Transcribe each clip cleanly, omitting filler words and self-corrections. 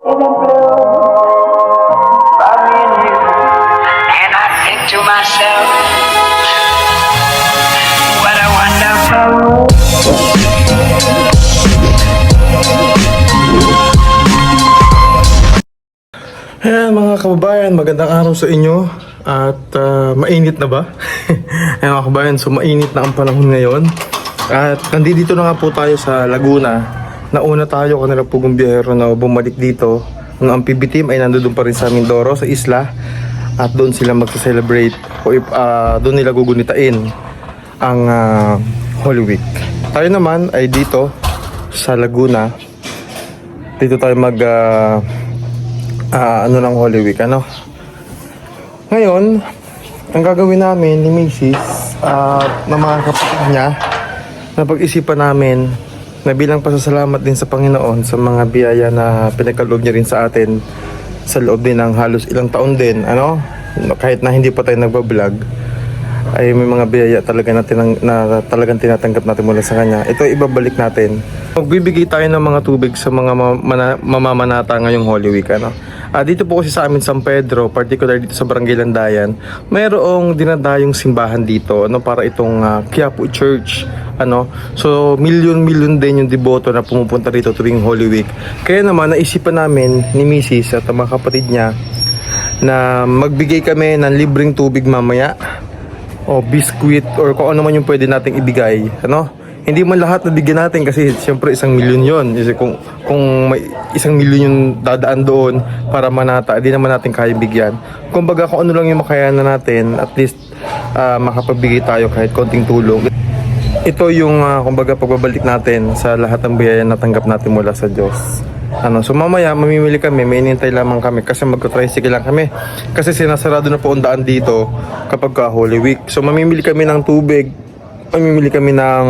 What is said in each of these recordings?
And I think to myself, what a wonderful world. Ayan mga kababayan, magandang araw sa inyo. At mainit na ba? Ayan mga kababayan, so mainit na ang panahon ngayon. At nandito na nga po tayo sa Laguna. Nauna tayo kanila pugong biyahero na bumalik dito. Ang PB team ay nandoon pa rin sa Mindoro, sa isla. At doon sila magsa-celebrate o doon nila gugunitain ang Holy Week. Tayo naman ay dito sa Laguna. Dito tayo ng Holy Week, ano? Ngayon, ang gagawin namin ni Mrs. Na mga kapatid niya, napag-isipan namin na bilang pasasalamat din sa Panginoon sa mga biyaya na pinagkaloob niya rin sa atin sa loob din ng halos ilang taon din, ano? Kahit na hindi pa tayo nagbablog, ay may mga biyaya talaga natin na talagang tinatanggap natin mula sa kanya. Ito ay ibabalik natin. Magbibigay tayo ng mga tubig sa mga mamamanata ngayong Holy Week, ano? Dito po kasi sa amin San Pedro, particular dito sa Barangay Landayan, mayroong dinadayong simbahan dito, ano, para itong Quiapo Church, ano. So milyon din yung deboto na pumupunta dito tuwing Holy Week. Kaya naman naisipan namin ni Mrs. at ang mga kapatid niya na magbigay kami ng libreng tubig mamaya, o biskuit, or kung ano man yung pwede nating ibigay, ano. Hindi man lahat nabigyan natin kasi siyempre 1 milyon yon. Kasi kung may 1 milyon yung dadaan doon para manata, hindi naman natin kaya bigyan. Kumbaga kung ano lang yung makayanan natin, at least makapagbigay tayo kahit konting tulong. Ito yung kumbaga pagbabalik natin sa lahat ng biyaya na tanggap natin mula sa Diyos. Ano, so mamaya mamimili kami, may inintay lamang kami kasi magka-tricycle lang kami. Kasi sinasarado na po ang daan dito kapag Holy Week. So mamimili kami ng tubig, mamimili kami ng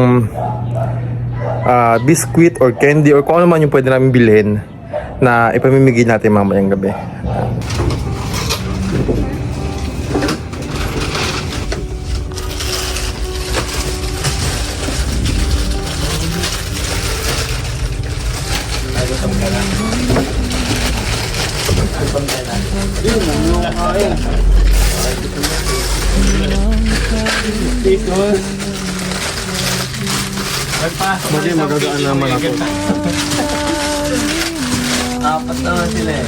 biscuit or candy or kung ano man yung pwede namin bilhin na ipamimigay natin mamayang gabi. Hindi, magagaan naman ako. Apat naman sila eh.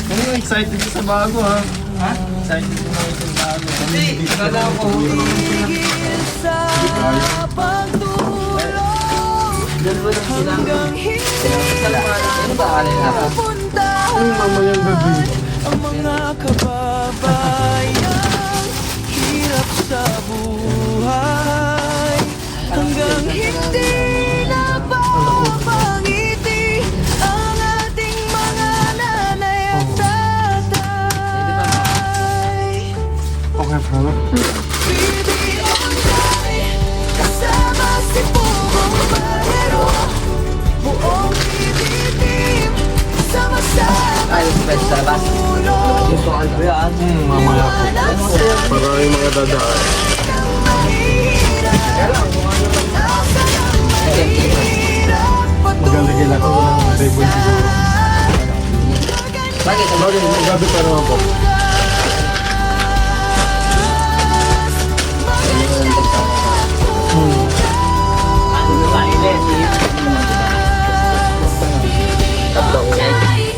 Ano excited ka sa bago ha? Ha? Excited ka sa bago. Hindi, nagala ako. Dalawa lang sila. Ano ba alin ako? Mamayang gabi. Ang mga kababayan, hirap sa buhay, hanggang hindi na papangiti ang ating mga nanay at tatay. Okay, brother. Bibiyon tayo kasama si Pugong Bahero, buong PBTeam, sama-sama Ayos ba sa labas? Gusto ka ba yan? Mamaya po. Maraming mga dadaan. Magaligin ako ng table siguro. Bakit? Bagay, may gabi pa naman po.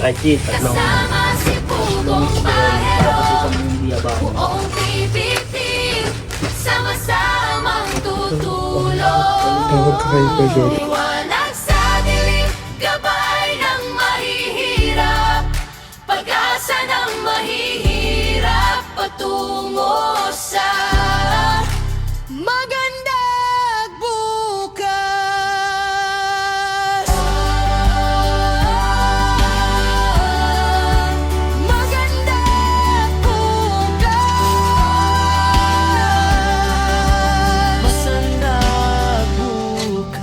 Ay, cheese. Kasama si Pugong Bahero, buong PBTeam, sama-samang tutulong. Liwanag sa dilim, gabay ng mahihirap, pag-asa ng mahihirap, patungo sa magandang bukas. Magandang bukas. Masandang bukas.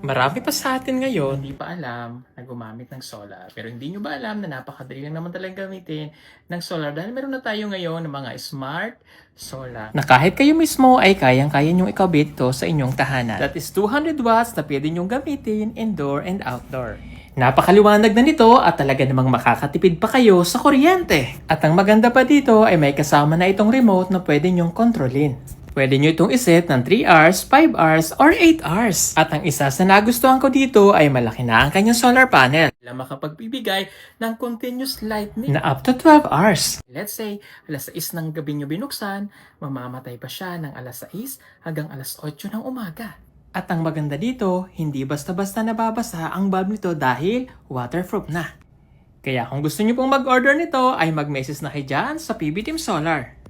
Marami pa sa atin ngayon hindi pa alam na gumamit ng solar. Pero hindi nyo ba alam na napakadali lang naman talaga gamitin ng solar dahil meron na tayo ngayon ng mga smart solar. Na kahit kayo mismo ay kayang-kaya nyong ikabit ito sa inyong tahanan. That is 200 watts na pwede nyong gamitin indoor and outdoor. Napakaliwanag na nito at talaga namang makakatipid pa kayo sa kuryente. At ang maganda pa dito ay may kasama na itong remote na pwede nyong kontrolin. Pwede nyo itong iset ng 3 hours, 5 hours, or 8 hours. At ang isa sa nagustuhan ko dito ay malaki na ang kanyang solar panel. Na makapagbibigay ng continuous lightning na up to 12 hours. Let's say, alas 6 ng gabi nyo binuksan, mamamatay pa siya ng alas 6 hanggang alas 8 ng umaga. At ang maganda dito, hindi basta-basta nababasa ang bulb nito dahil waterproof na. Kaya kung gusto nyo pong mag-order nito ay mag-message na kayo dyan sa PB Team Solar.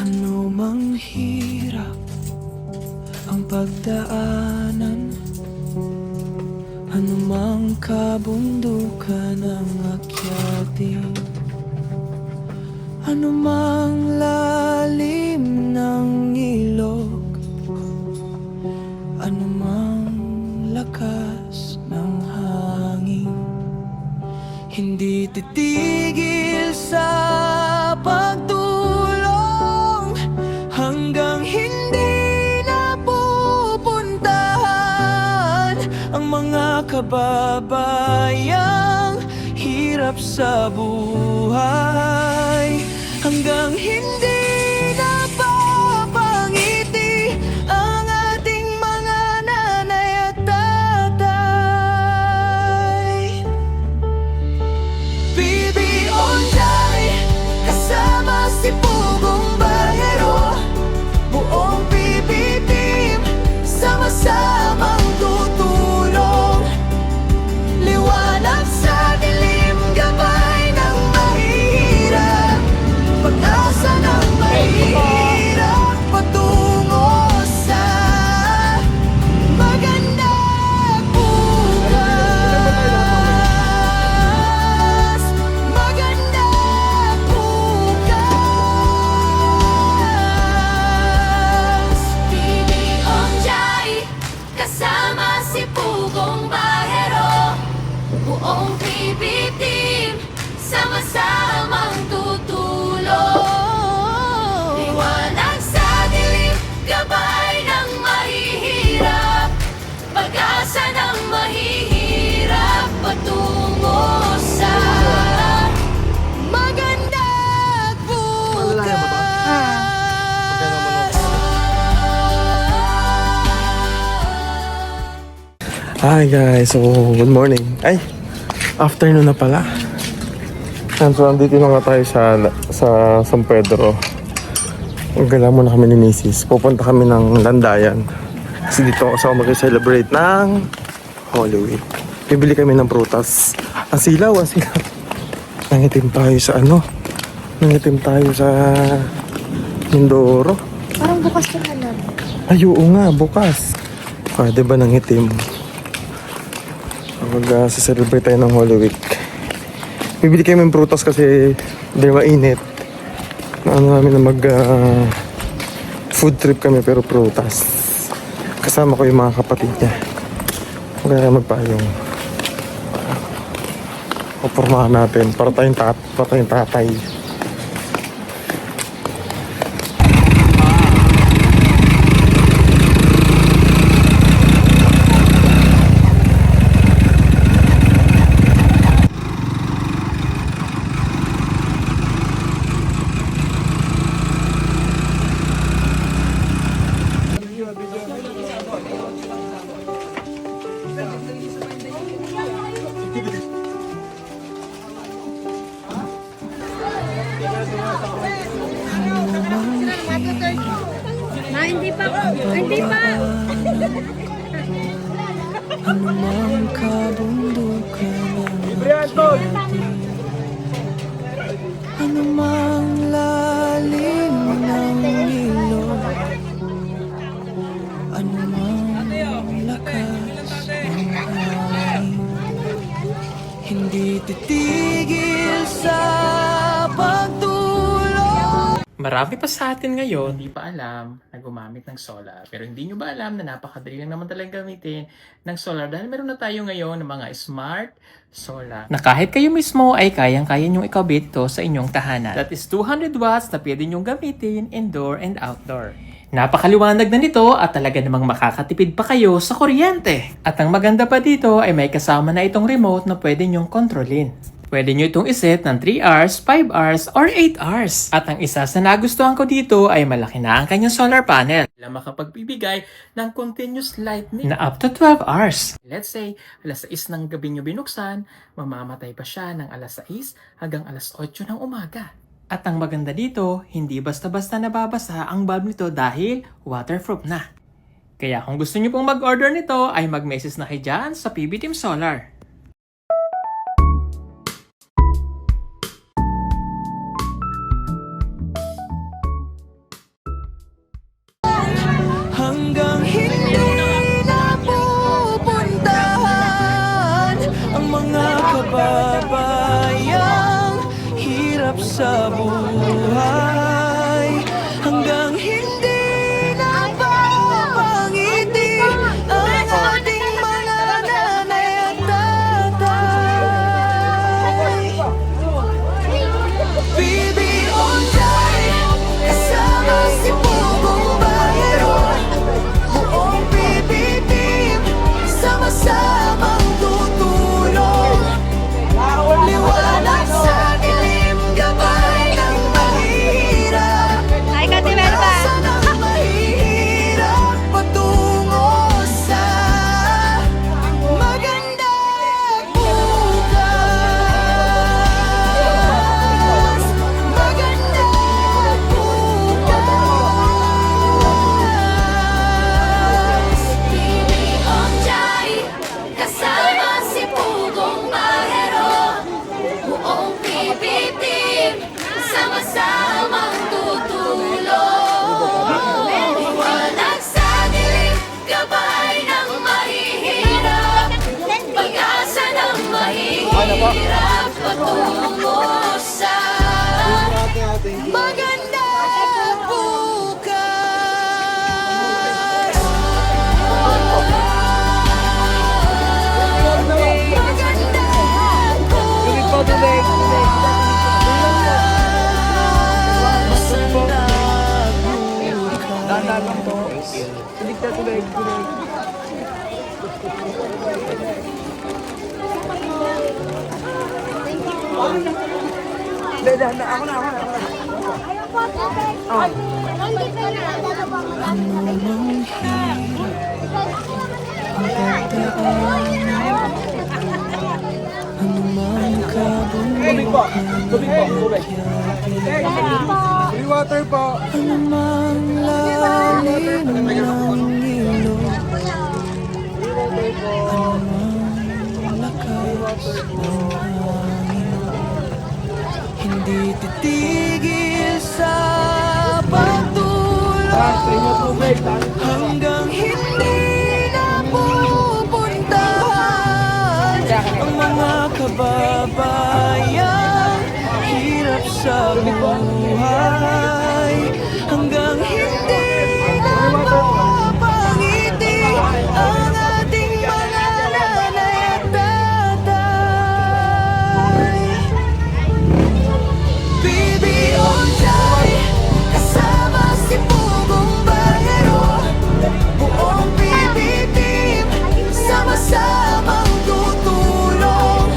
Ano mang hirap ang pagdaanan, ano mang kabundukan ang akyatin, ano mang lalim ng ilog, ano mang lakas ng hangin, hindi titigil sa pagtulong hanggang hindi napupuntahan ang mga kababayang hirap sa buhay, hanggang hindi napapangiti ang ating mga nanay at tatay. Onday, kasama si Pugong Bahero, buong PB Team, sama-samang tutulong. Liwanag sa dilim, gabay ng mahirap, pag-asa ng mahirap, patungo sa magandang bukas. Magandang bukas. Piliong Jai, kasama si Pugong Bahero, buong PB Team, sama-samang tutulong. Liwanag sa dilim, gabay ng mahihirap, pag-asa ng mahihirap, patungo sa Magandang bukas. Hi guys, so good morning. Ay, afternoon na pala. And so andito na nga tayo sa San Pedro. Gala muna kami ni Mrs. Pupunta kami ng Landayan. Kasi dito ako mag-celebrate ng Holy Week. Bibili kami ng prutas. Ang silaw. Nangitim tayo sa Nangitim tayo sa Mindoro. Parang bukas na lang. Ay, oo nga, bukas. Pwede ba nangitim? Mag-celebrate tayo ng Holy Week. Bibili kami ng prutas kasi dahil mainit. Namin na food trip kami pero prutas. Kasama ko yung mga kapatid niya. Kaya magpayong. Pupormahan natin para tayong tatay. Hindi pa. Ano mang kabundukan ang ano mang lalim ng ilog, Marami pa sa atin ngayon hindi pa alam na gumamit ng solar. Pero hindi nyo ba alam na napakadali lang naman talaga gamitin ng solar dahil meron na tayo ngayon ng mga smart solar na kahit kayo mismo ay kayang-kaya nyong ikabit to sa inyong tahanan. That is 200 watts na pwede nyong gamitin indoor and outdoor. Napakaliwanag na nito at talaga namang makakatipid pa kayo sa kuryente. At ang maganda pa dito ay may kasama na itong remote na pwede nyong kontrolin. Pwede nyo itong iset ng 3 hours, 5 hours, or 8 hours. At ang isa sa nagustuhan ko dito ay malaki na ang kanyang solar panel na makapagbibigay ng continuous lightning na up to 12 hours. Let's say, alas 6 ng gabi nyo binuksan, mamamatay pa siya ng alas 6 hanggang alas 8 ng umaga. At ang maganda dito, hindi basta-basta nababasa ang bulb nito dahil waterproof na. Kaya kung gusto nyo pong mag-order nito, ay mag-message na kayo dyan sa PB Team Solar. Hanggang hindi napupuntahan ang mga kababayang hirap sa buhay. Hanggang hindi napapangiti ang ating mga nanay at tatay. PBOJ, kasama si Pugong Bayero. Buong PBB, sama-samang tutulong. Liwanag sa dilim, gabay ng mahirap. Pag-asa ng mahirap, patungo sa magandang bukas. Magandang bukas. PBOJ, kasama si Pugong Bahero. Buong PB team, sama-samang tutulong. Liwanag sa dilim, gabay ng mahihirap. Pag-asa ng mahihirap, patungo sa Magandang bukas. Magandang Anumang lalim ng ilog, anumang lakas ng hangin, hindi titigil sa pagtulong hanggang hindi napupuntahan ang mga kababayan hirap sa buhay. Hanggang hindi napapangiti ang ating mga nanay at tatay. PBOJ, kasama si Pugong Bahero. Buong PBB, sama-samang tutulong.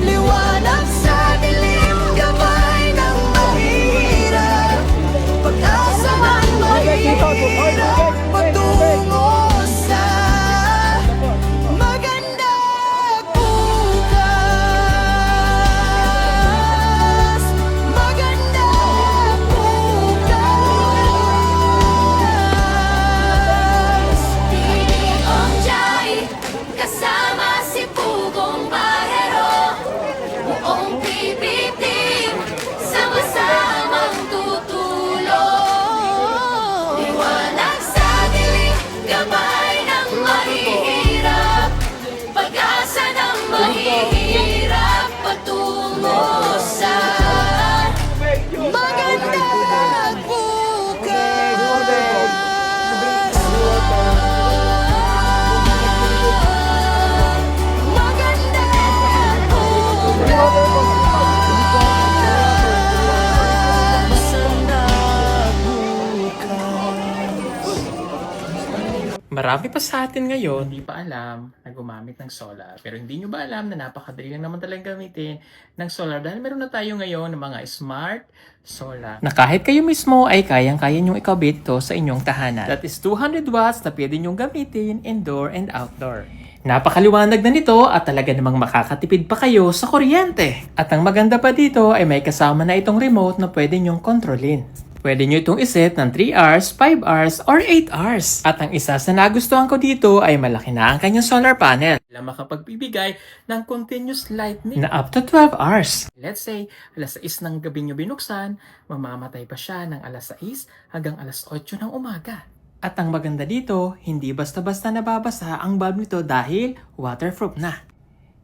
Liwanag sa dilim, gabay ng mahirap. Marami pa sa atin ngayon hindi pa alam na gumamit ng solar. Pero hindi nyo ba alam na napakadali lang naman talagang gamitin ng solar dahil meron na tayo ngayon ng mga smart solar. Na kahit kayo mismo ay kayang-kaya nyong ikabit ito sa inyong tahanan. That is 200 watts na pwede nyong gamitin indoor and outdoor. Napakaliwanag na nito at talaga namang makakatipid pa kayo sa kuryente. At ang maganda pa dito ay may kasama na itong remote na pwede nyong kontrolin. Pwede nyo itong iset ng 3 hours, 5 hours, or 8 hours. At ang isa sa nagustuhan ko dito ay malaki na ang kanyang solar panel. Na makapagbibigay ng continuous lightning na up to 12 hours. Let's say, alas 6 ng gabi nyo binuksan, mamamatay pa siya ng alas 6 hanggang alas 8 ng umaga. At ang maganda dito, hindi basta-basta nababasa ang bulb nito dahil waterproof na.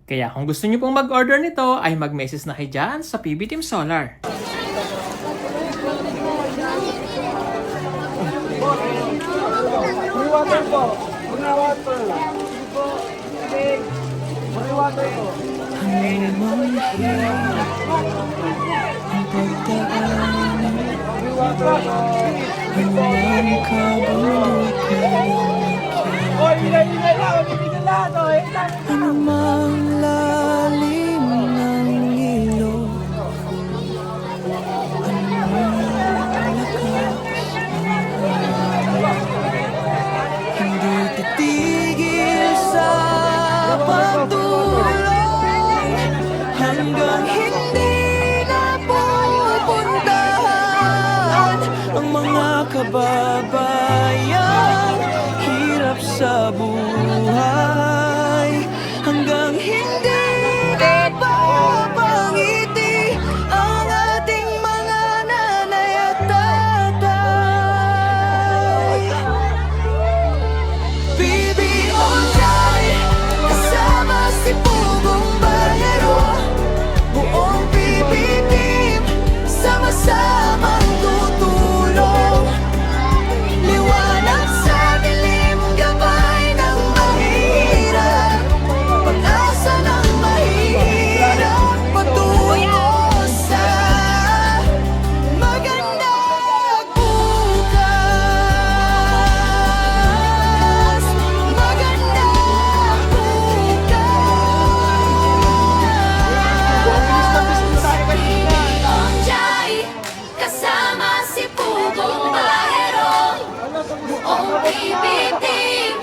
Kaya kung gusto nyo pong mag-order nito, ay mag-message na kayo dyan sa PB Team Solar. Water po. Mga water. Mga water po. Anumang lalim ng ilog, hindi titigil sa pagtulong hanggang hindi na pupuntahan ang mga kababayan. Hirap sa buhay hanggang hindi na papangiti ang ating mga nanay at tatay. PBOJ, kasama si Pugong Bayero, buong PB team, sama-samang tutulong. Liwanag sa dilim, gabay ng mahirap, pag-asa ng mahirap, patungo sa magandang bukas. Magandang PBOJ, kasama si Pugong Bayero, buong PB team,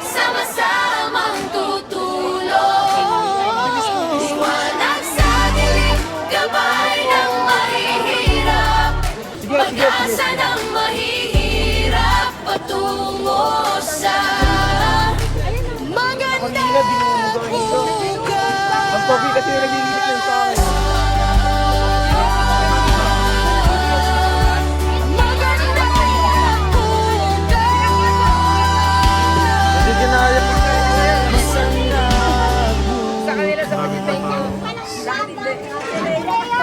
sama-samang tutulong. Liwanag sa dilim, gabay ng mahihirap, pag-asa ng mahihirap, patungo sa magandang bukas. Ang pogi kasi yung nagigilit ng sa akin.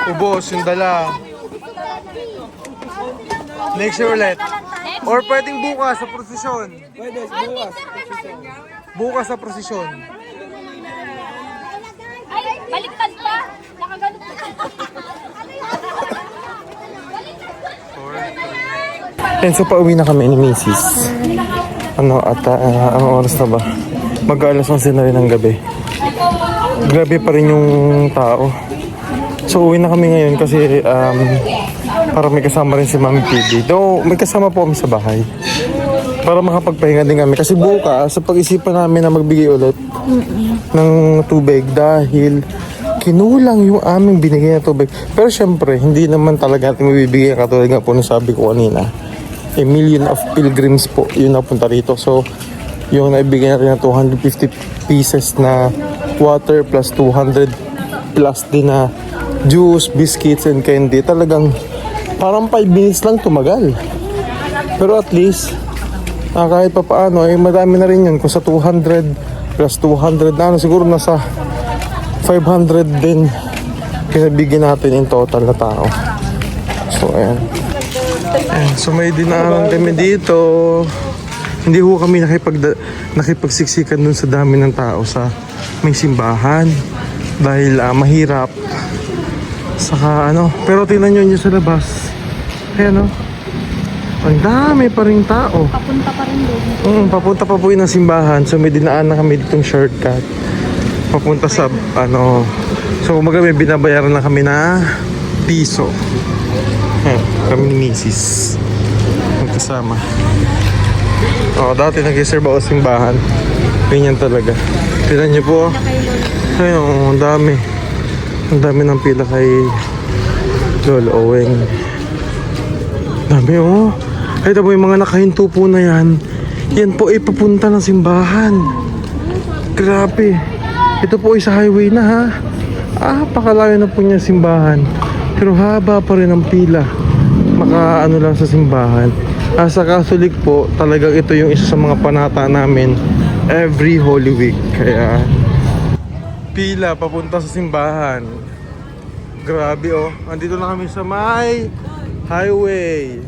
Ubos yung dala. Next year ulit. Or pwedeng bukas sa prosesyon. Pwede, bukas. Bukas sa prosesyon. Ay, baliktad pa. Nakagalit pa. And so pauwi na kami ni Mrs. Ang oras na ba? Mag-alas 11 na rin ng gabi. Grabe pa rin yung tao. So uwi na kami ngayon kasi para may kasama rin si Mami PB. Though may kasama po kami sa bahay. Para makapagpahinga din kami. Kasi bukas, sa pag-isipan namin na magbigay ulit ng tubig dahil kinulang yung aming binigay na tubig. Pero syempre, hindi naman talaga natin mabibigay katulad nga po nung sabi ko kanina. A million of pilgrims po yung napunta rito. So, yung naibigay natin na 250 pieces na water plus 200 plus din na juice, biscuits, and candy. Talagang parang 5 minutes lang tumagal. Pero at least, kahit pa paano, madami na rin yun. Kung sa 200 plus 200 na, siguro nasa 500 din pinabigyan natin in total na tao. So, ayan. So, may dinaanan kami dito. Hindi ho kami nakipagsiksikan dun sa dami ng tao sa may simbahan. Dahil mahirap. Saka pero tingnan nyo sa labas. Ayan Ang dami pa rin tao. Papunta pa rin doon. Papunta pa po yun ng simbahan. So may dinaan na kami ditong shortcut. Papunta sa ano. So kumaga may binabayaran na kami na piso. Kami ni Mrs. Magkasama. Dati nag-serve ako sa simbahan. Ganyan talaga. Tignan niyo po. Ayun, ang dami. Ang dami ng pila kay Lolo Oweng. Dami oh. Ay, po yung mga nakahinto po na yan. Yan po ay papunta ng simbahan. Grabe. Ito po ay sa highway na ha. Pakalayo na po niya simbahan. Pero haba pa rin ang pila. Makaano lang sa simbahan. Sa Catholic po, talagang ito yung isa sa mga panata namin every Holy Week. Kaya pila papunta sa simbahan. Grabe oh. Andito na kami sa may highway.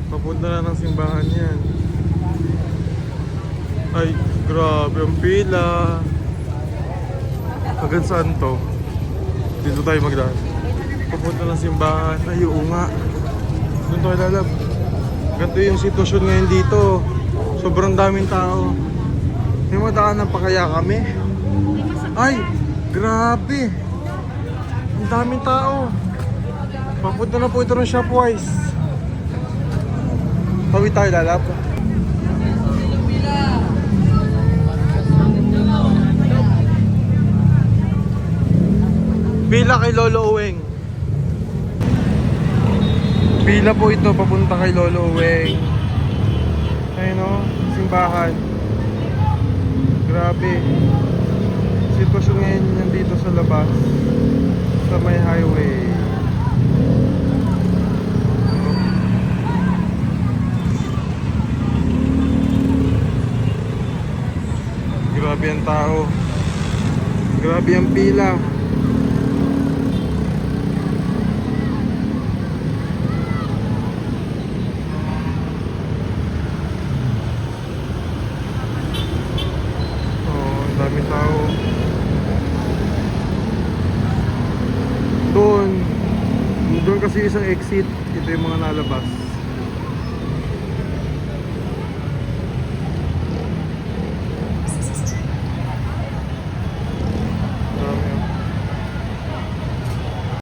Papunta na ng simbahan yan. Ay, grabe ang pila. Hanggang saan to? Dito tayo magdaan. Papunta ng simbahan. Ay, oo nga. Doon tayo lalab. Ganito yung sitwasyon ngayon dito. Sobrang daming tao. May madaanan pa kaya kami? Ay, grabe. Ang daming tao. Papunta na po ito ng Shopwise. Tawid tayo lalap. Pila kay Lolo Oweng. Pila po ito papunta kay Lolo Oweng. Ayun o, simbahan. Grabe. Sitwasyon ngayon nandito sa labas. Sa may highway. Grabe ang tao. Grabe ang pila. Ang dami tao. Doon kasi isang exit. Ito yung mga nalabas.